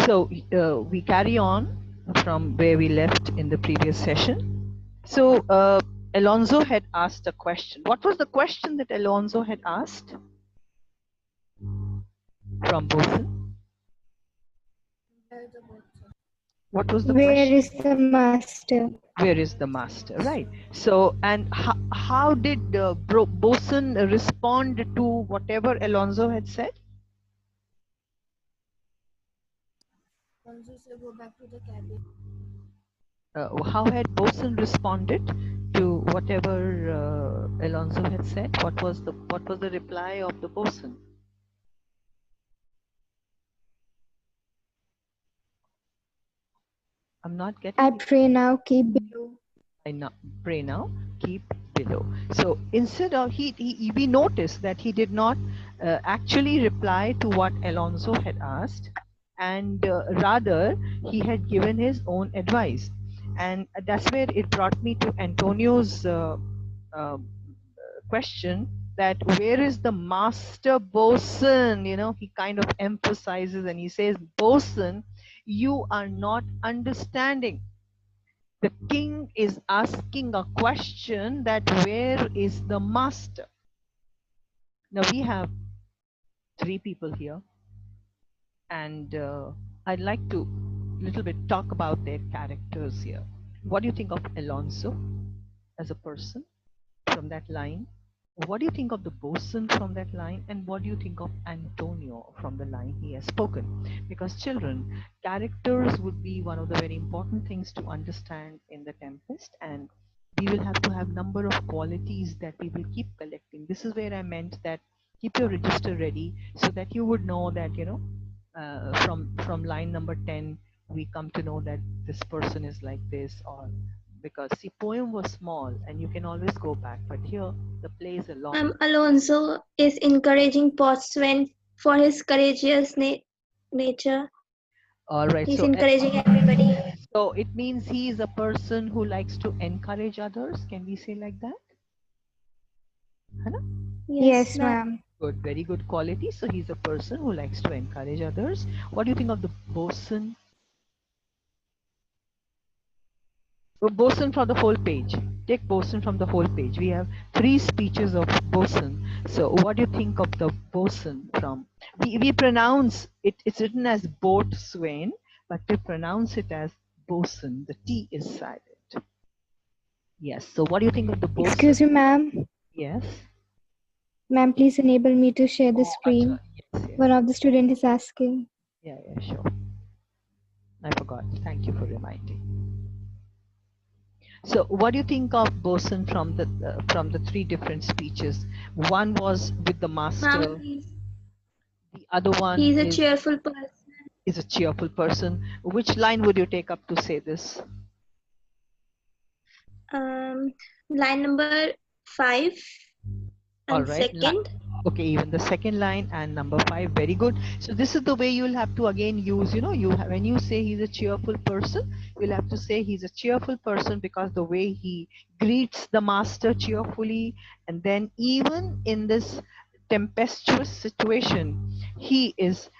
So we carry on from where we left in the previous session. So Alonso had asked a question. What was the question that Alonso had asked from bosun? What was the Where question? is the master? Where is the master? Right. So, and how did bosun respond to whatever Alonso had said? Alonso said, "Go back to the cabin." How had bosun responded to whatever Alonso had said? What was the reply of the bosun? I'm not getting. I pray now, keep below. I pray now, keep below. So instead of we noticed that he did not actually reply to what Alonso had asked, and rather he had given his own advice, and that's where it brought me to Antonio's uh, question, that where is the master bosun? You know, he kind of emphasizes and he says, bosun, you are not understanding. The king is asking a question, that where is the master? Now we have 3 people here, and I'd like to little bit talk about their characters here. What do you think of Alonso as a person from that line? What do you think of the bosun from that line? And what do you think of Antonio from the line he has spoken? Because children, characters would be one of the very important things to understand in the Tempest, and we will have to have number of qualities that we will keep collecting. This is where I meant that keep your register ready, so that you would know that, you know, from line number 10 we come to know that this person is like this, or because the poem was small and you can always go back, but here the play is a long. Alonso is encouraging boatswain for his courageous nature. All right, He's so encouraging everybody. so it means he is a person who likes to encourage others, can we say like that? Hana? Yes, ma'am. Good, very good quality. So he's a person who likes to encourage others. What do you think of the bosun? Bosun from the whole page. Take bosun from the whole page. We have 3 speeches of bosun. So what do you think of the bosun from? We pronounce it, it's written as boatswain, but we pronounce it as bosun. The T is silent. Yes. So what do you think of the bosun? Excuse me, ma'am. Yes. Ma'am, please enable me to share the Oh, screen. yes, yes. One of the students is asking. Yeah, sure. I forgot. Thank you for reminding. So what do you think of bosun from the 3 different speeches? One was with the master. The other one He's a cheerful person. is a cheerful person. Which line would you take up to say this? Line number 5 and All right. second. Okay, even the second line and number 5, very good. So this is the way you'll have to again use, you know, when you say he's a cheerful person, you'll have to say he's a cheerful person because the way he greets the master cheerfully, and then even in this tempestuous situation, he is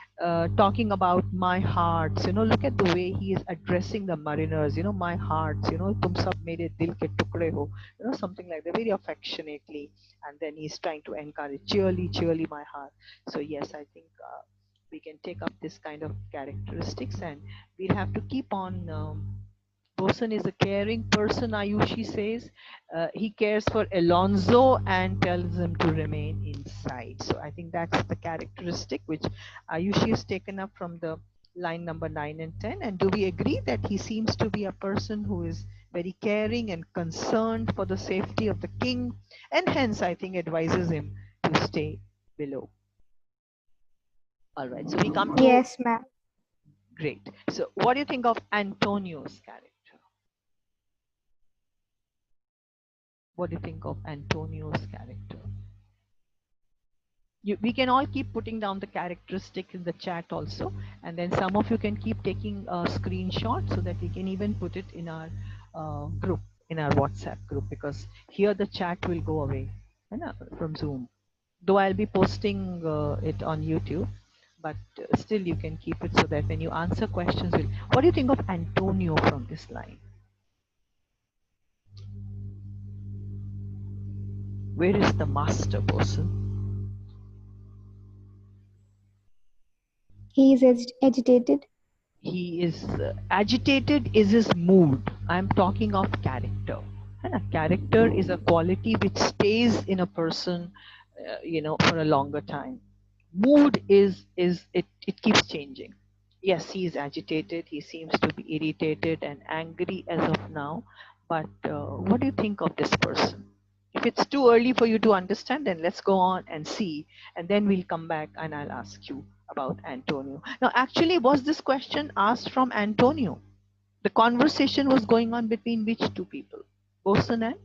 talking about my hearts. You know, look at the way he is addressing the mariners. You know, my hearts. You know, tum sab mere dil ke tukde ho. You know, something like that, very affectionately. And then he's trying to encourage, cheerly my heart. So yes, I think we can take up this kind of characteristics, and we'll have to keep on. Bosun is a caring person, Ayushi says. He cares for Alonso and tells him to remain inside. So I think that's the characteristic which Ayushi has taken up from the line number 9 and 10. And do we agree that he seems to be a person who is very caring and concerned for the safety of the king, and hence I think advises him to stay below. All right, so we come to Yes, ma'am. Great. So what do you think of Antonio's character? What do you think of Antonio's character? We can all keep putting down the characteristic in the chat also, and then some of you can keep taking a screenshot so that we can even put it in our group, in our WhatsApp group, because here the chat will go away from Zoom. Though I'll be posting it on YouTube, but still you can keep it so that when you answer questions, what do you think of Antonio from this line? Where is the master person? He is agitated. He is agitated is his mood. I'm talking of character. And a character is a quality which stays in a person, for a longer time. Mood is it keeps changing. Yes, he is agitated. He seems to be irritated and angry as of now. But what do you think of this person? If it's too early for you to understand, then let's go on and see, and then we'll come back and I'll ask you about Antonio. Now, actually, was this question asked from Antonio? The conversation was going on between which two people? Bosun and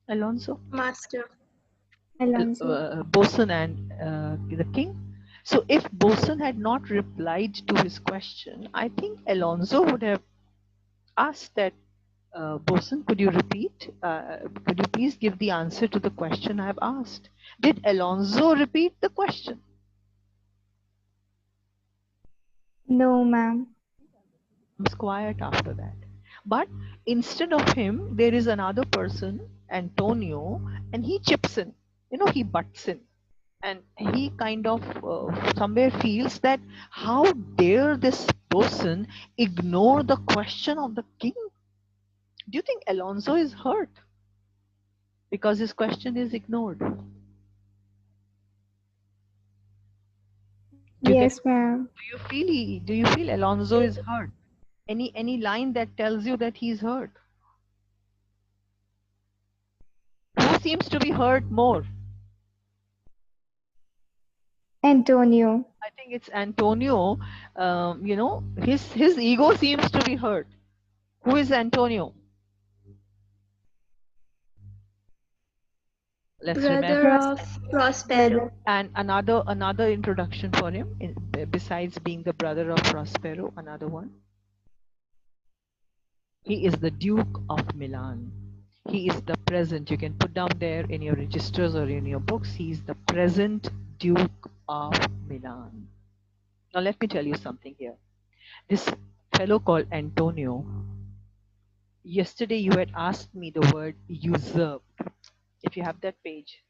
Alonso? Master. Alonso. Bosun and the king? So if Bosun had not replied to his question, I think Alonso would have asked that, Bosun, could you repeat? Could you please give the answer to the question I have asked? Did Alonso repeat the question? No, ma'am. He was quiet after that. But instead of him, there is another person, Antonio, and he chips in. He butts in. And he kind of somewhere feels that how dare this person ignore the question of the king? Do you think Alonso is hurt because his question is ignored? Yes, ma'am. Do you feel Alonso is hurt? Any line that tells you that he's hurt? Who seems to be hurt more? Antonio. I think it's Antonio. His ego seems to be hurt. Who is Antonio? Let's remember. Brother of Prospero. And another introduction for him, besides being the brother of Prospero, another one. He is the Duke of Milan. He is the present. You can put down there in your registers or in your books. He is the present Duke of Milan. Now let me tell you something here. This fellow called Antonio, yesterday you had asked me the word usurped. If you have that page,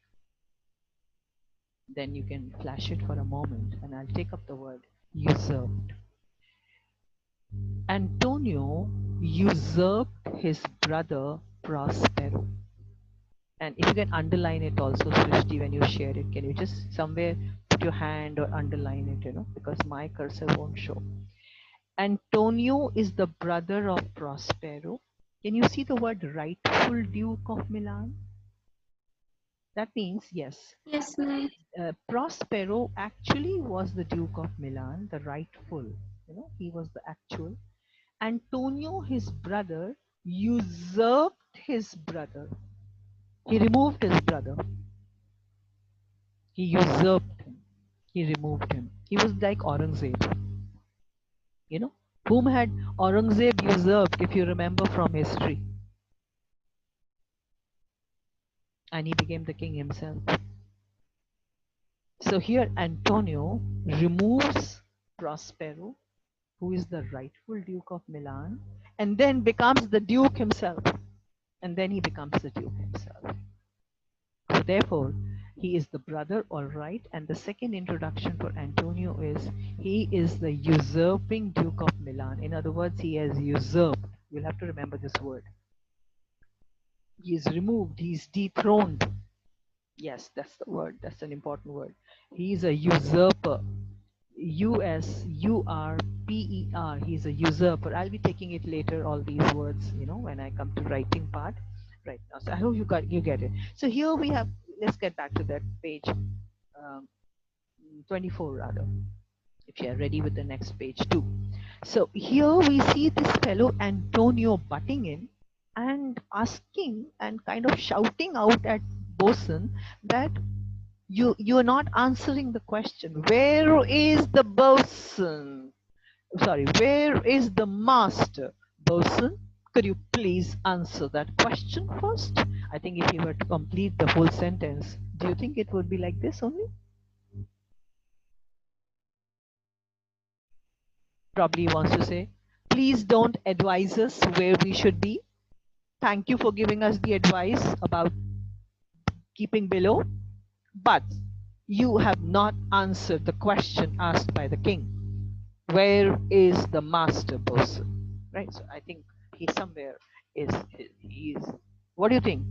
then you can flash it for a moment and I'll take up the word usurped. Antonio usurped his brother Prospero. And if you can underline it also, Srishti, when you share it, can you just somewhere put your hand or underline it, because my cursor won't show. Antonio is the brother of Prospero. Can you see the word rightful Duke of Milan? That means, yes, Yes, ma'am. Prospero actually was the Duke of Milan, the rightful, he was the actual. Antonio, his brother, usurped his brother. He removed his brother. He usurped him. He removed him. He was like Aurangzeb. Whom had Aurangzeb usurped, if you remember from history? And he became the king himself. So here Antonio removes Prospero, who is the rightful Duke of Milan, and then becomes the Duke himself. And then he becomes the Duke himself. So therefore, he is the brother, all right. And the second introduction for Antonio is he is the usurping Duke of Milan. In other words, he has usurped. You'll have to remember this word. He is removed. He is dethroned. Yes, that's the word. That's an important word. He is a usurper. U-S-U-R-P-E-R. He's a usurper. I'll be taking it later, all these words, when I come to writing part right now. So I hope you get it. So here we have, let's get back to that page 24 rather. if you're ready with the next page too. So here we see this fellow Antonio butting in and asking and kind of shouting out at bosun that you're not answering the question. Where is the bosun? Sorry, where is the master? Bosun, could you please answer that question first? I think if you were to complete the whole sentence, do you think it would be like this only? Probably wants to say, please don't advise us where we should be. Thank you for giving us the advice about keeping below, but you have not answered the question asked by the king. Where is the master bosun? Right. So I think he somewhere he is. What do you think?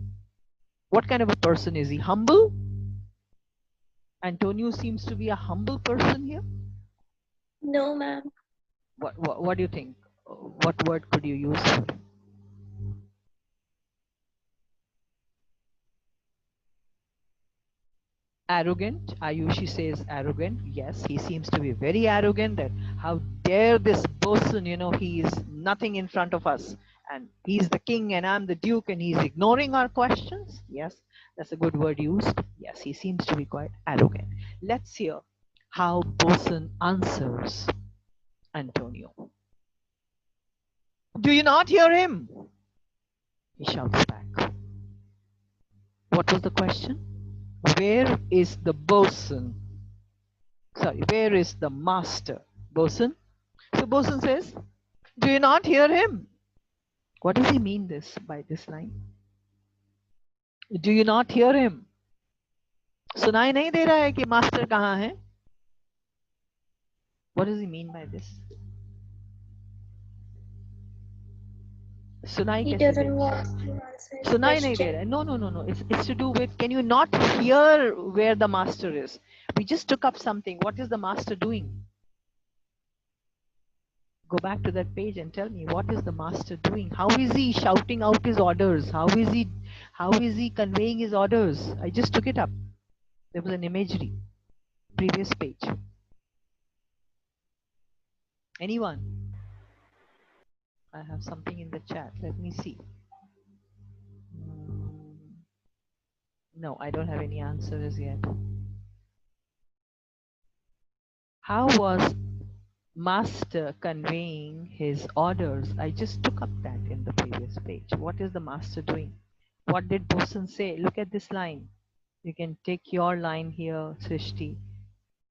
What kind of a person is he? Humble? Antonio seems to be a humble person here. No, ma'am. What do you think? What word could you use? Arrogant. Ayushi says arrogant. Yes, he seems to be very arrogant. That how dare this bosun, he is nothing in front of us. And he's the king and I'm the duke and he's ignoring our questions. Yes, that's a good word used. Yes, he seems to be quite arrogant. Let's hear how bosun answers Antonio. Do you not hear him? He shouts back. What was the question? Where is the bosun? Sorry, where is the master? Bosun? So bosun says, do you not hear him? What does he mean by this line? Do you not hear him? सुनाई नहीं दे रहा है कि master कहाँ है? What does he mean by this? सुनाई He कैसे दे doesn't want to answer his सुनाई नहीं दे question. रहा है. No. It's to do with, can you not hear where the master is? We just took up something. What is the master doing? Go back to that page and tell me, what is the master doing? How is he shouting out his orders? How is he conveying his orders? I just took it up. There was an imagery. Previous page. Anyone? I have something in the chat. Let me see. No, I don't have any answers yet. How was master conveying his orders? I just took up that in the previous page. What is the master doing? What did Bosun say? Look at this line. You can take your line here, Srishti.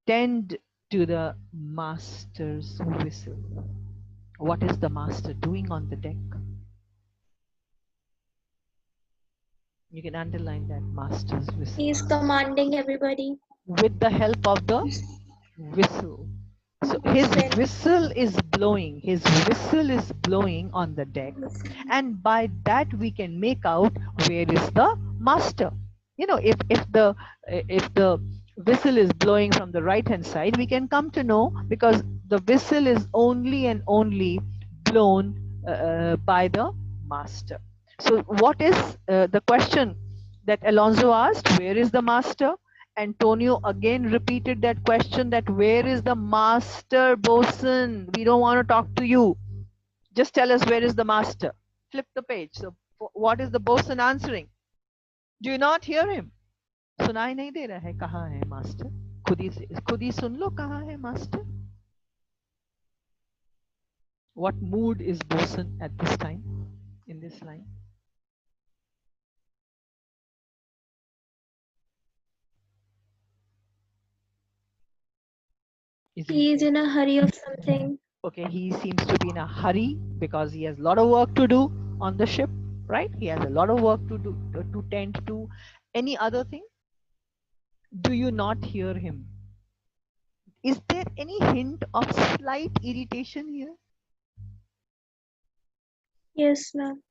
Tend to the master's whistle. What is the master doing on the deck? You can underline that, master's whistle. He is commanding everybody. With the help of the whistle. So his Boatswain. whistle is blowing. His whistle is blowing on the deck, and by that we can make out where is the master. If the whistle is blowing from the right hand side, we can come to know, because the whistle is only and only blown by the master. So what is the question that Alonso asked? Where is the master? Antonio again repeated that question, that where is the master, bosun? We don't want to talk to you. Just tell us where is the master. Flip the page. So what is the bosun answering? Do you not hear him? सुनाई नहीं दे रहा है, कहाँ है master? खुद ही सुन लो, कहाँ है master? What mood is bosun at this time in this line? He is in a hurry of something. Okay, he seems to be in a hurry because he has a lot of work to do on the ship, right? He has a lot of work to do, to tend to. Any other thing? Do you not hear him? Is there any hint of slight irritation here? Yes, ma'am.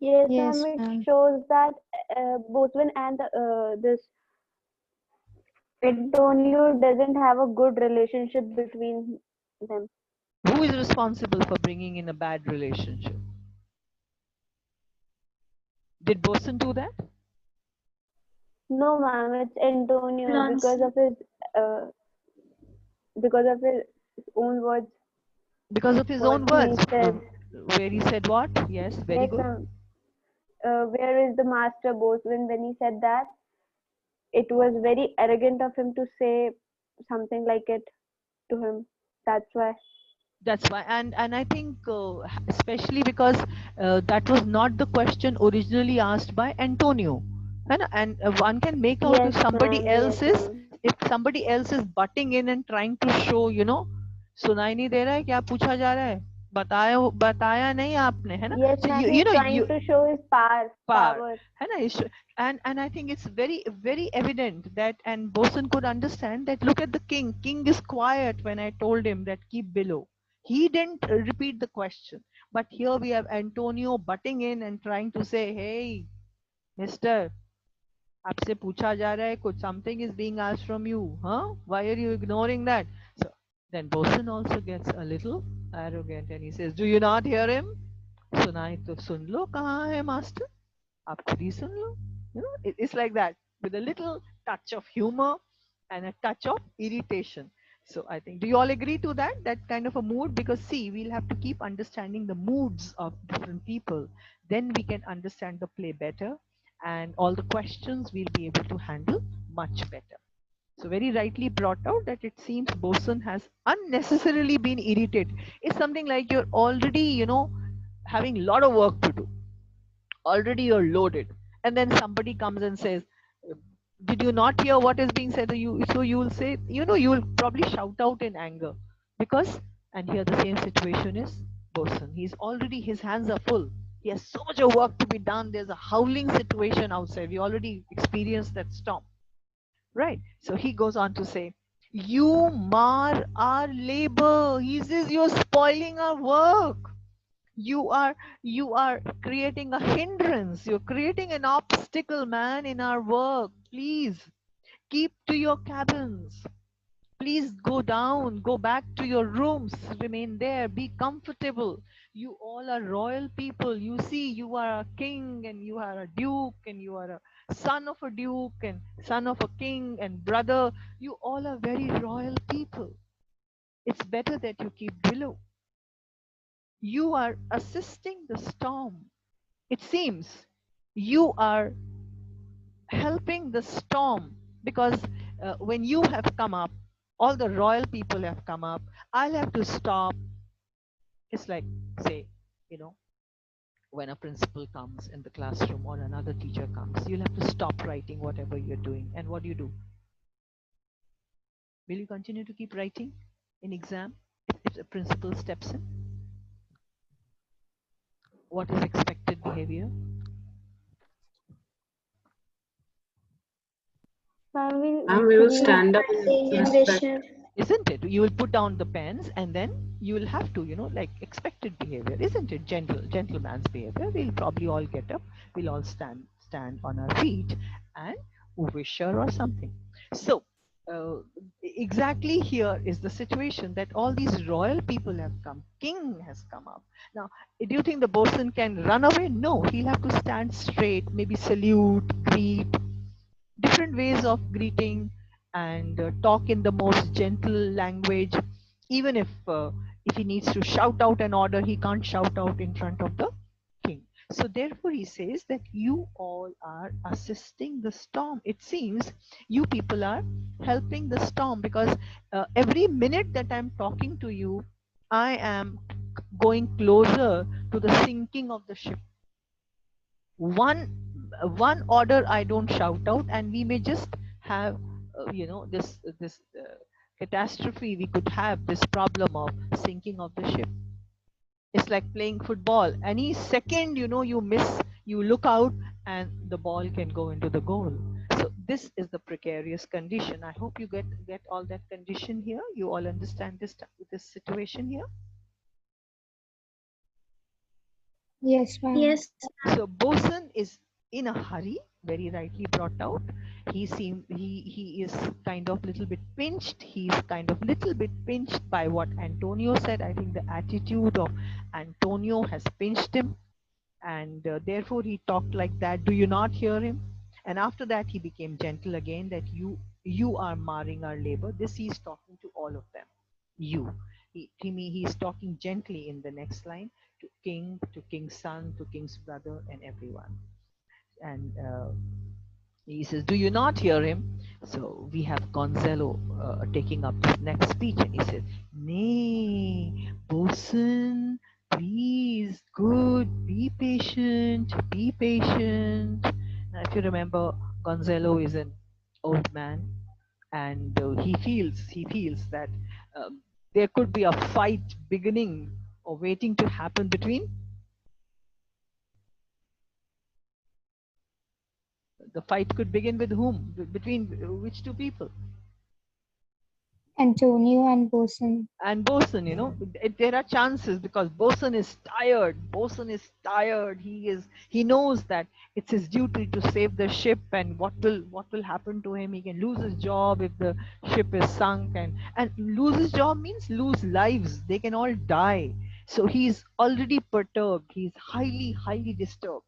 Yes, Yes, ma'am. It ma'am. shows that boatswain and this Antonio doesn't have a good relationship between them. Who is responsible for bringing in a bad relationship? Did Bosun do that? No, ma'am, it's Antonio because Alonso. of his uh, because of his own words. Because of his What own he words. said, Where he said what? Yes, very like, good. where is the master boatswain? When he said that, it was very arrogant of him to say something like it to him. That's why. That's why, and I think especially because that was not the question originally asked by Antonio, है ना? And one can make out Yes, ma'am. Yes, ma'am. if somebody else is butting in and trying to show, सुनाई नहीं दे रहा है क्या पूछा जा रहा है, बताया नहीं आपने, है ना? Yes, So ma'am. you He's know trying you to show his power. power, Power. है ना? And I think it's very very evident that, and Bosun could understand that, look at the king is quiet when I told him that keep below. He didn't repeat the question, but here we have Antonio butting in and trying to say, hey mister, आपसे पूछा जा रहा है कुछ, something is being asked from you, huh? Why are you ignoring that? So then Bosun also gets a little arrogant and he says, do you not hear him? सुनाई तो सुन लो, कहाँ है master? आप खुद ही सुन लो. It's like that, with a little touch of humor and a touch of irritation. So I think, do you all agree to that kind of a mood? Because see, we'll have to keep understanding the moods of different people. Then we can understand the play better, and all the questions we'll be able to handle much better. So very rightly brought out that it seems Bosun has unnecessarily been irritated. It's something like you're already, having a lot of work to do. Already you're loaded, and then somebody comes and says, did you not hear what is being said? So you will say, you will probably shout out in anger, because, and here the same situation is Bosun. His hands are full. He has so much of work to be done. There's a howling situation outside. We already experienced that storm, right? So he goes on to say, you mar our labor. He says, you're spoiling our work. You are creating a hindrance. You're creating an obstacle, man, in our work. Please keep to your cabins. Please go down, go back to your rooms, remain there, be comfortable. You all are royal people. You see, you are a king and you are a duke and you are a son of a duke and son of a king and brother. You all are very royal people. It's better that you keep below. You are assisting the storm. It seems you are helping the storm, because when you have come up, all the royal people have come up. I'll have to stop. It's like, say, you know, when a principal comes in the classroom or another teacher comes, you'll have to stop writing whatever you're doing. And what do? Will you continue to keep writing in exam if the principal steps in? What is expected behavior? Ma'am, we'll And we will leave. stand up Staying in in the respect. ship. Isn't it? You will put down the pens and then you will have to, like expected behavior, isn't it? Gentleman's behavior. We'll probably all get up. We'll all stand on our feet and wish her or something. So uh, exactly here is the situation that all these royal people have come. King has come up. Now, do you think the bosun can run away? No, he'll have to stand straight, maybe salute, greet, different ways of greeting, and talk in the most gentle language. Even if he needs to shout out an order, he can't shout out in front of the king. So therefore he says that you all are assisting the storm. It seems you people are helping the storm, because every minute that I'm talking to you, I am going closer to the sinking of the ship. One order I don't shout out, and we may just have this catastrophe. We could have this problem of sinking of the ship. It's like playing football. Any second, you miss, you look out, and the ball can go into the goal. So this is the precarious condition. I hope you get all that condition here. You all understand this situation here. Yes, ma'am. Yes. So bosun is in a hurry, very rightly brought out. He is kind of little bit pinched. He's kind of little bit pinched by what Antonio said. I think the attitude of Antonio has pinched him, and therefore he talked like that. Do you not hear him? And after that he became gentle again, that you You are marring our labor. This he's talking to all of them. You. He's talking gently in the next line to king's son, to king's brother, and everyone. And he says, "Do you not hear him?" So we have Gonzalo taking up his next speech, and he says, "Nay, bosun, please, good, be patient, be patient." Now, if you remember, Gonzalo is an old man, and he feels that there could be a fight beginning or waiting to happen between the fight could begin with whom? Between which two people? Antonio and Bosun. And Bosun, there are chances because Bosun is tired. Bosun is tired. He knows that it's his duty to save the ship, and what will happen to him? He can lose his job if the ship is sunk, and lose his job means lose lives. They can all die. So he's already perturbed. He's highly disturbed.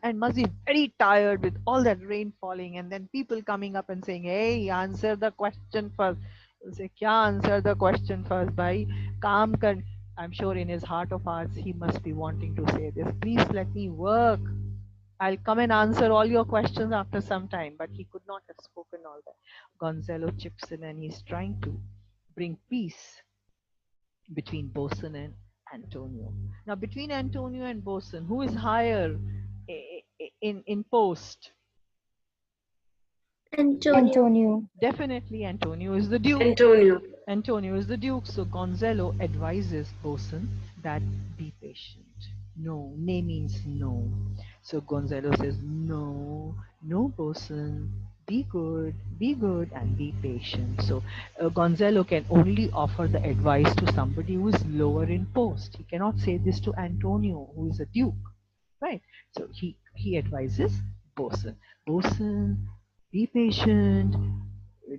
And must be very tired with all that rain falling, and then people coming up and saying, "Hey, answer the question first." He'll say, "Kya answer the question first, bhai? Kaam kar." I'm sure in his heart of hearts he must be wanting to say this. "Please let me work. I'll come and answer all your questions after some time." But he could not have spoken all that. Gonzalo chips in and he's trying to bring peace between Bosun and Antonio. Now, between Antonio and Bosun, who is higher in post? Antonio. Definitely Antonio is the Duke. Antonio is the Duke. So Gonzalo advises Bosun that be patient. No, nay means no. So Gonzalo says, "No, no, Bosun, be good, and be patient." So Gonzalo can only offer the advice to somebody who is lower in post. He cannot say this to Antonio, who is a Duke, right? So he advises Bosun. Bosun, be patient.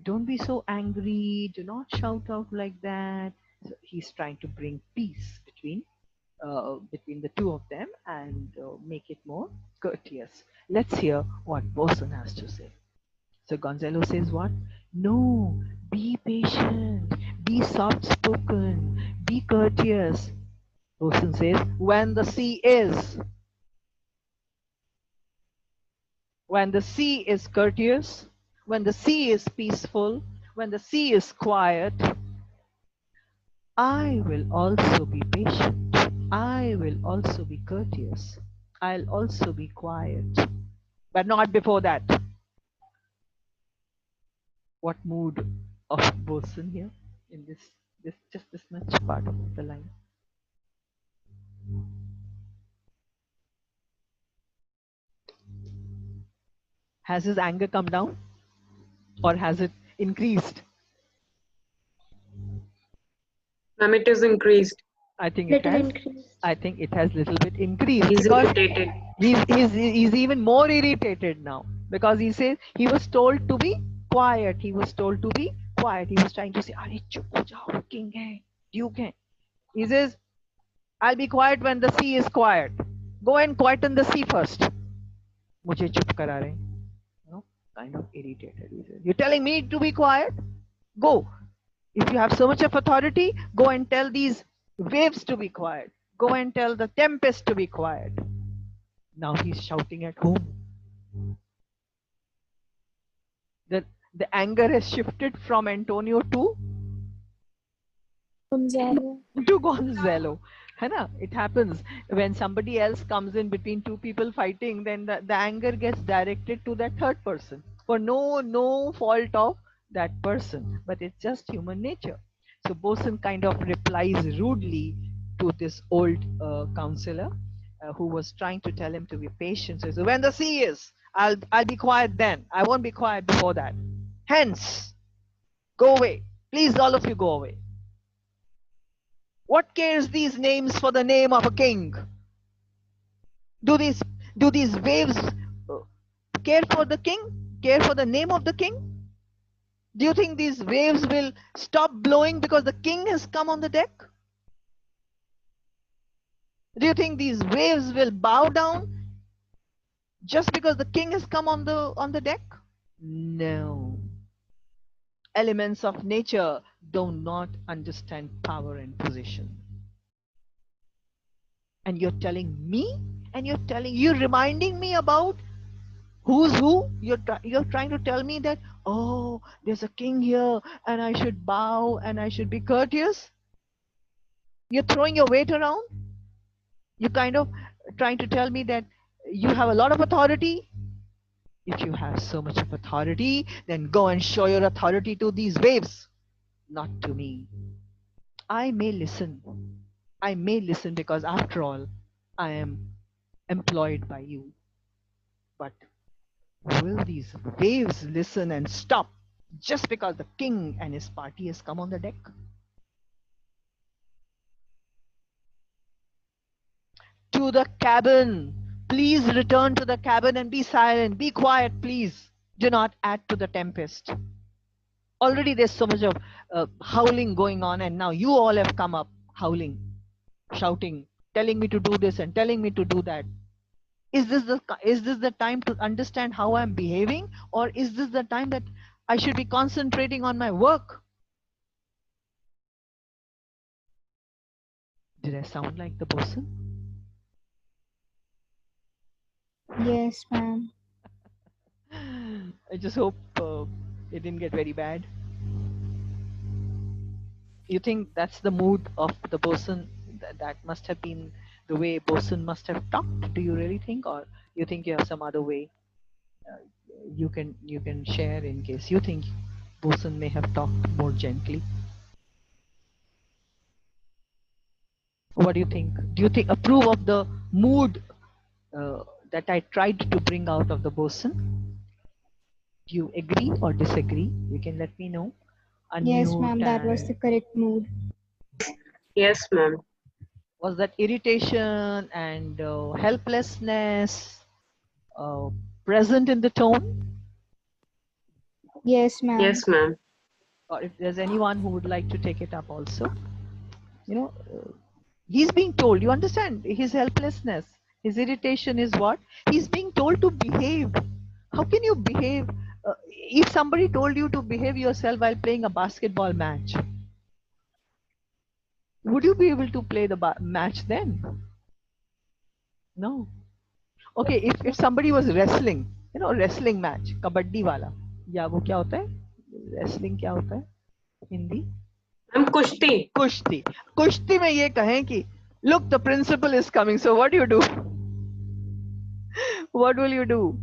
Don't be so angry. Do not shout out like that. So he's trying to bring peace between the two of them and make it more courteous. Let's hear what Bosun has to say. So Gonzalo says what? "No, be patient, be soft spoken, be courteous." Bosun says, "When the sea is courteous, when the sea is peaceful, when the sea is quiet, I will also be patient. I will also be courteous. I'll also be quiet. But not before that." What mood of Bosun here in this much part of the line? Has his anger come down or has it increased? Ma'am, it is increased. I think it has. I think it has little bit increased He's because irritated. he's even more irritated now because he says he was told to be quiet. He was told to be quiet. He was trying to say, "Arey chup ho jao, king hai, duke hai." He says, "I'll be quiet when the sea is quiet. Go and quieten the sea first." मुझे चुप करा रहे हैं. Kind of irritated. He says, "You're telling me to be quiet? Go. If you have so much of authority, go and tell these waves to be quiet. Go and tell the tempest to be quiet." Now he's shouting at whom? The anger has shifted from Antonio to Gonzalo. है ना? It happens when somebody else comes in between two people fighting, then the anger gets directed to that third person for no fault of that person, but it's just human nature. So Bosun kind of replies rudely to this old counselor who was trying to tell him to be patient. So he says, "When the sea is, I'll be quiet then. I won't be quiet before that. Hence, go away. Please, all of you go away. What cares these names for the name of a king? Do these waves care for the king? Care for the name of the king? Do you think these waves will stop blowing because the king has come on the deck? Do you think these waves will bow down just because the king has come on the deck? No. Elements of nature do not understand power and position. And you're telling me, and you're reminding me about who's who. You're trying to tell me that, oh, there's a king here, and I should bow and I should be courteous. You're throwing your weight around. You're kind of trying to tell me that you have a lot of authority. If you have so much of authority, then go and show your authority to these waves, not to me. I may listen. I may listen because after all, I am employed by you. But will these waves listen and stop just because the king and his party has come on the deck? To the cabin. Please return to the cabin and be silent. Be quiet, please. Do not add to the tempest. Already there's so much of howling going on, and now you all have come up howling, shouting, telling me to do this and telling me to do that. Is this the time to understand how I'm behaving, or is this the time that I should be concentrating on my work? Did I sound like the bosun? Yes, ma'am. I just hope it didn't get very bad. You think that's the mood of the bosun? That must have been the way bosun must have talked. Do you really think, or you think you have some other way? You can share in case you think bosun may have talked more gently. What do you think? Do you think approve of the mood that I tried to bring out of the bosun? Do you agree or disagree? You can let me know. Yes, ma'am. Unmute. That was the correct mood. Yes, ma'am. Was that irritation and helplessness present in the tone? Yes, ma'am. Yes, ma'am. Or if there's anyone who would like to take it up also, he's being told, you understand, his helplessness, his irritation is what? He's being told to behave. How can you behave? If somebody told you to behave yourself while playing a basketball match, would you be able to play the match then? No. Okay, if somebody was wrestling, wrestling match, kabaddi wala, या वो क्या होता है? Wrestling क्या होता है? Hindi? I'm Kushti. कुश्ती. कुश्ती में ये कहें कि look, the principal is coming, so what do you do? What will you do?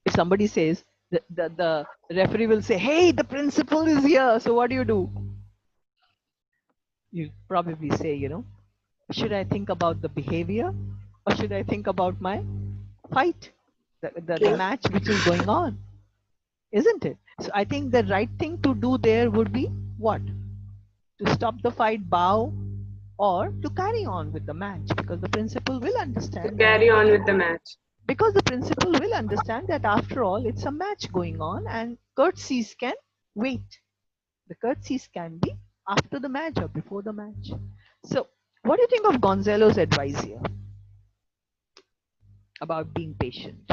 If somebody says, the referee will say, hey, the principal is here, so what do? You probably say, should I think about the behavior or should I think about my fight, the match which is going on, isn't it? So I think the right thing to do there would be what? To stop the fight, bow, or to carry on with the match, because the principal will To understand carry on with the match. because the principal will understand that after all it's a match going on and curtsies can wait. The curtsies can be after the match or before the match. So what do you think of Gonzalo's advice here about being patient?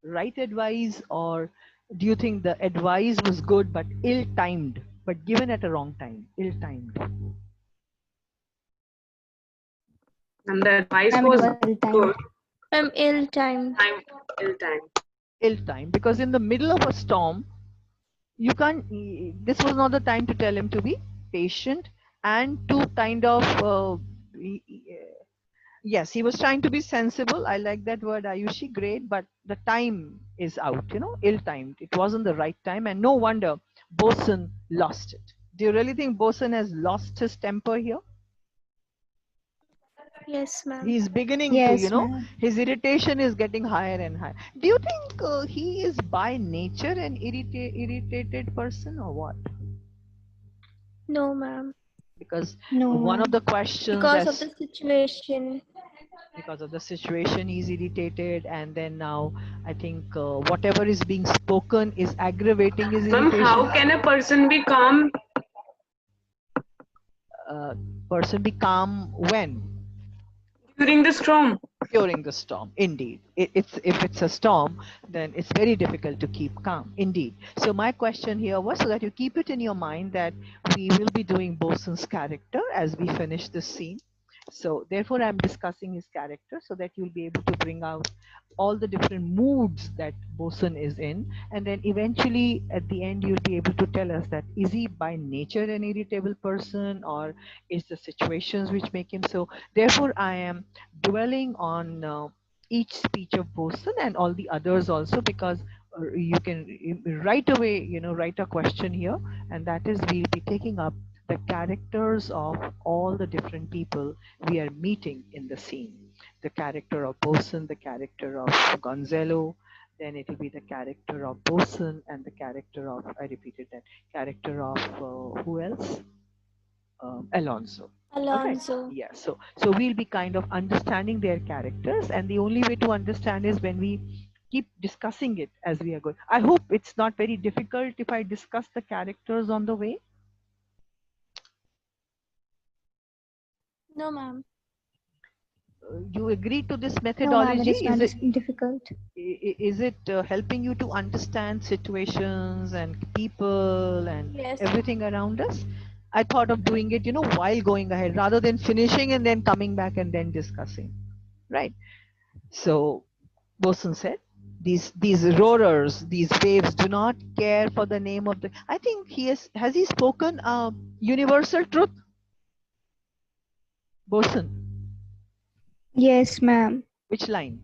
Right advice, or do you think the advice was good but ill-timed, but given at a wrong time, ill-timed? And the advice Ma'am, it was was ill-timed. good. I'm ill-timed. Ill-timed. Ill-timed, because in the middle of a storm, you can't, this was not the time to tell him to be patient and to kind of, yes, he was trying to be sensible. I like that word, Ayushi, great, but the time is out, ill-timed. It wasn't the right time, and no wonder Bosun lost it. Do you really think Bosun has lost his temper here? Yes, ma'am. He's beginning Yes, to, ma'am. his irritation is getting higher and higher. Do you think he is by nature an irritated person or what? No, ma'am. Because No, one of ma'am. the questions Because of the situation. because of the situation he's irritated, and then now I think whatever is being spoken is aggravating his Ma'am, irritation. how can a person be calm? Person be calm when? During the storm. During the storm, indeed. If it's a storm, then it's very difficult to keep calm, indeed. So my question here was so that you keep it in your mind that we will be doing Bosun's character as we finish this scene. So therefore, I'm discussing his character so that you'll be able to bring out all the different moods that Bosun is in, and then eventually at the end you'll be able to tell us that is he by nature an irritable person, or is the situations which make him so. Therefore, I am dwelling on each speech of Bosun and all the others also, because you can right away, write a question here, and that is we'll be taking up the characters of all the different people we are meeting in the scene. The character of Bosun, the character of Gonzalo, then it will be the character of Bosun and the character of, I repeated that, character of who else? Alonso. All right. Alonso. Yeah. So we'll be kind of understanding their characters, and the only way to understand is when we keep discussing it as we are going. I hope it's not very difficult if I discuss the characters on the way. No, ma'am. You agree to this No, ma'am, methodology? it is Is not it difficult. is it helping you to understand situations and people and Yes. everything around us? I thought of doing it, while going ahead rather than finishing and then coming back and then discussing. Right. So Bosun said, these roarers, these waves do not care for the name of the. I think has he spoken universal truth, Bosun? Yes, ma'am. Which line?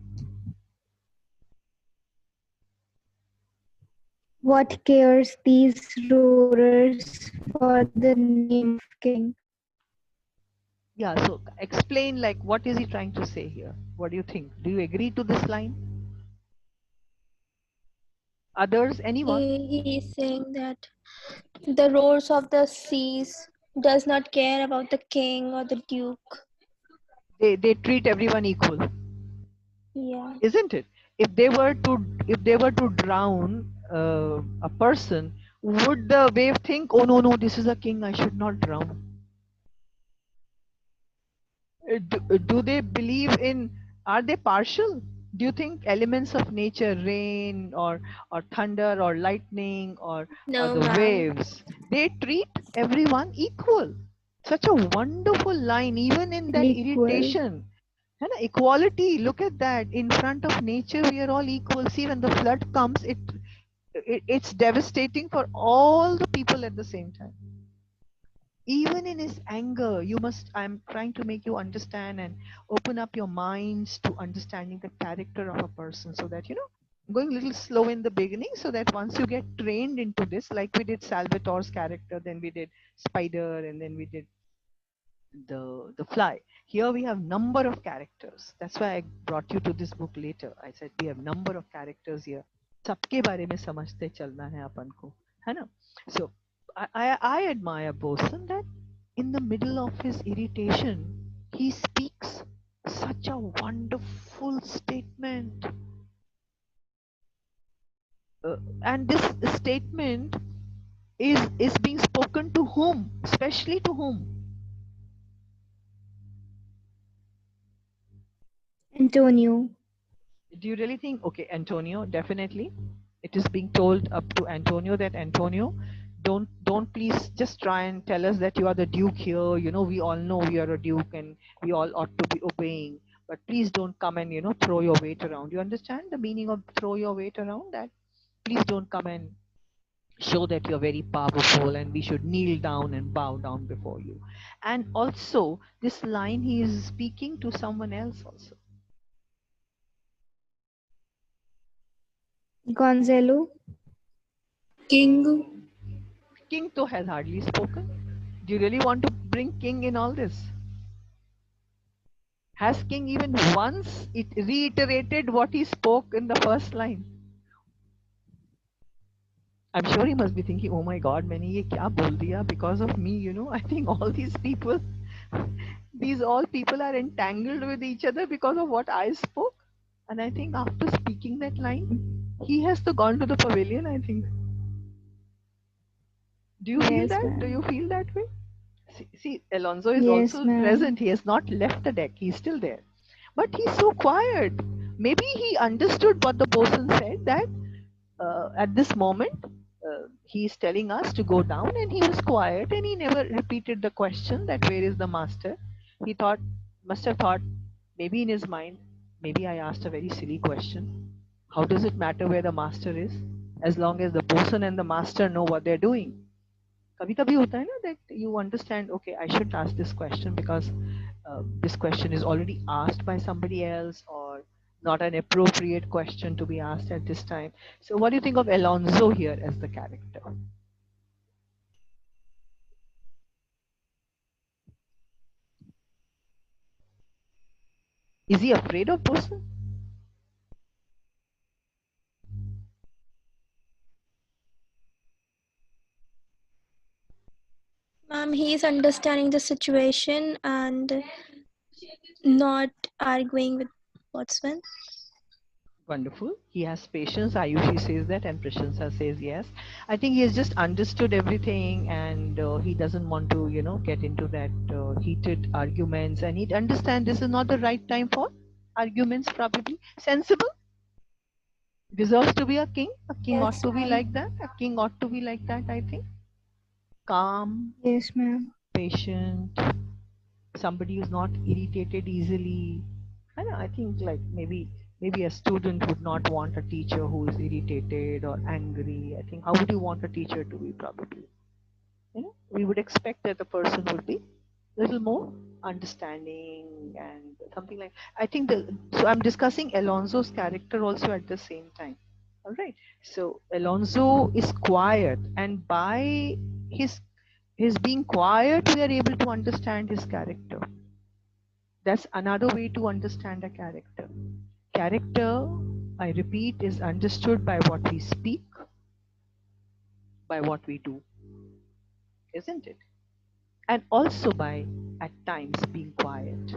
What cares these roarers for the name of king? Yeah. So explain, like, what is he trying to say here? What do you think? Do you agree to this line? Others, anyone? He is saying that the roars of the seas does not care about the king or the duke. They treat everyone equal, Yeah. isn't it? If they were to drown a person, would the wave think, oh no, this is a king, I should not drown? Do they believe in, are they partial? Do you think elements of nature, rain or thunder or lightning or No, the ma'am. waves, they treat everyone equal? Such a wonderful line, even in that Equal. irritation. And equality, look at that. In front of nature, we are all equal. See, when the flood comes, it's devastating for all the people at the same time. Even in his anger, I'm trying to make you understand and open up your minds to understanding the character of a person, so that, I'm going a little slow in the beginning, so that once you get trained into this, like we did Salvatore's character, then we did Spider, and then we did the fly. Here we have number of characters. That's why I brought you to this book later. I said we have number of characters here. सबके बारे में समझते चलना है अपन को, है ना? So I admire Bosun that in the middle of his irritation, he speaks such a wonderful statement. And this statement is being spoken to whom? Especially to whom? Antonio. Do you really think, okay, Antonio, definitely. It is being told up to Antonio that Antonio, don't please just try and tell us that you are the Duke here. We all know you are a Duke and we all ought to be obeying. But please don't come and, throw your weight around. You understand the meaning of throw your weight around? That please don't come and show that you're very powerful and we should kneel down and bow down before you. And also, this line he is speaking to someone else also. Gonzalo. King. King to has hardly spoken. Do you really want to bring King in all this? Has King even once it reiterated what he spoke in the first line? I'm sure he must be thinking, oh my God, मैंने ये क्या बोल दिया because of me, I think all these people, these all people are entangled with each other because of what I spoke. And I think after speaking that line, he has to gone to the pavilion, I think. Do you feel Yes, that? ma'am. Do you feel that way? See, Alonso is Yes, also ma'am. present. He has not left the deck. He's still there. but he's so quiet. Maybe he understood what the bosun said, that at this moment he's telling us to go down, and he was quiet and he never repeated the question that where is the master. He thought, must have thought, maybe in his mind, maybe I asked a very silly question. How does it matter where the master is, as long as the bosun and the master know what they're doing? कभी कभी होता है ना that you understand, okay, I should ask this question because this question is already asked by somebody else, or not an appropriate question to be asked at this time. So what do you think of Alonso here as the character? Is he afraid of bosun? Ma'am, he is understanding the situation and not arguing with boatswain. Wonderful. He has patience. Ayushi says that, and Prashansa says yes. I think he has just understood everything, and he doesn't want to, get into that heated arguments. And he'd understand this is not the right time for arguments. Probably sensible. Deserves to be a king. A king ought Yes, to be ma'am. like that. A king ought to be like that. I think calm, Yes, ma'am. patient. Somebody who's not irritated easily. I know, I think like maybe a student would not want a teacher who is irritated or angry. I think how would you want a teacher to be? Probably, we would expect that the person would be a little more understanding and something like. I think the so I'm discussing Alonso's character also at the same time. All right. So Alonso is quiet, and by his his being quiet, we are able to understand his character. That's another way to understand a character. Character, I repeat, is understood by what we speak, by what we do, isn't it? And also by, at times, being quiet.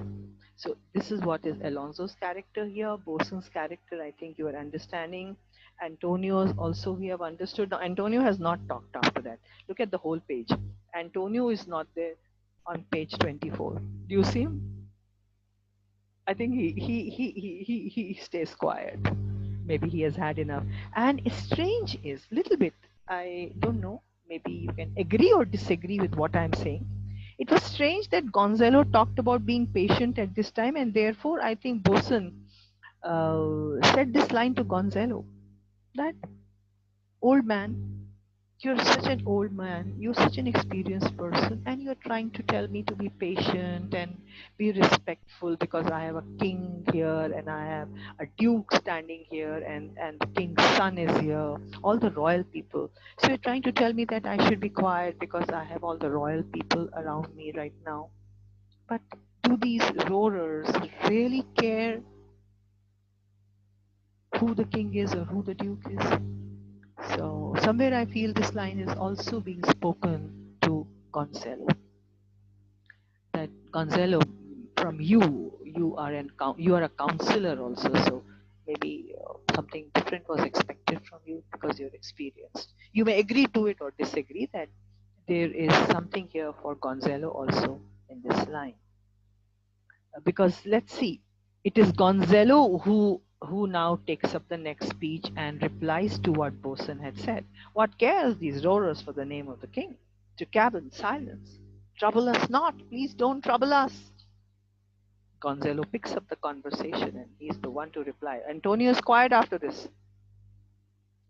So this is what is Alonso's character here, Bosun's character, I think you are understanding. Antonio's also we have understood. Now, Antonio has not talked after that. Look at the whole page. Antonio is not there on page 24. Do you see him? I think he stays quiet. Maybe he has had enough. And strange is little bit. I don't know. Maybe you can agree or disagree with what I'm saying. It was strange that Gonzalo talked about being patient at this time, and therefore I think Boson said this line to Gonzalo, that old man, you're such an old man, you're such an experienced person, and you're trying to tell me to be patient and be respectful because I have a king here and I have a duke standing here, and the king's son is here, all the royal people. So you're trying to tell me that I should be quiet because I have all the royal people around me right now. But do these roarers really care who the king is or who the duke is? So somewhere I feel this line is also being spoken to Gonzalo. That Gonzalo, from you are you are a counselor also. So maybe something different was expected from you because you're experienced. You may agree to it or disagree that there is something here for Gonzalo also in this line. Because let's see, it is Gonzalo who now takes up the next speech and replies to what Boson had said. What cares these roarers for the name of the king? To cabin, silence. Trouble us not, please don't trouble us. Gonzalo picks up the conversation and he's the one to reply. Antonio is quiet after this.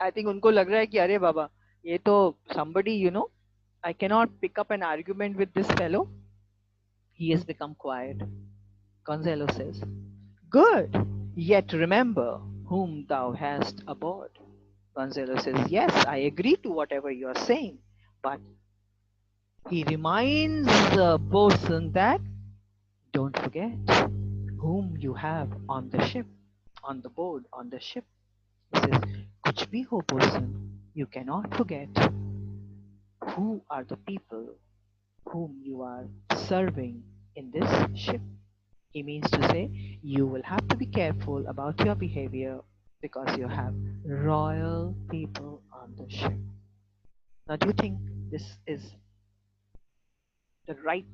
I think उनको लग रहा है कि अरे बाबा ये तो somebody I cannot pick up an argument with this fellow. He has become quiet. Gonzalo says, good, yet remember whom thou hast aboard. Gonzalo says, yes, I agree to whatever you are saying, but he reminds the bosun that don't forget whom you have on the ship, on the board, on the ship. He says, kuch bhi ho bosun, you cannot forget who are the people whom you are serving in this ship. He means to say you will have to be careful about your behavior because you have royal people on the ship. Now, do you think this is the right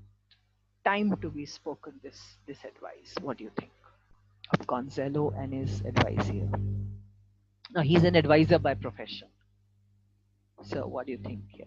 time to be spoken this advice? What do you think? of Gonzalo and his advice here. Now he's an advisor by profession. So what do you think here?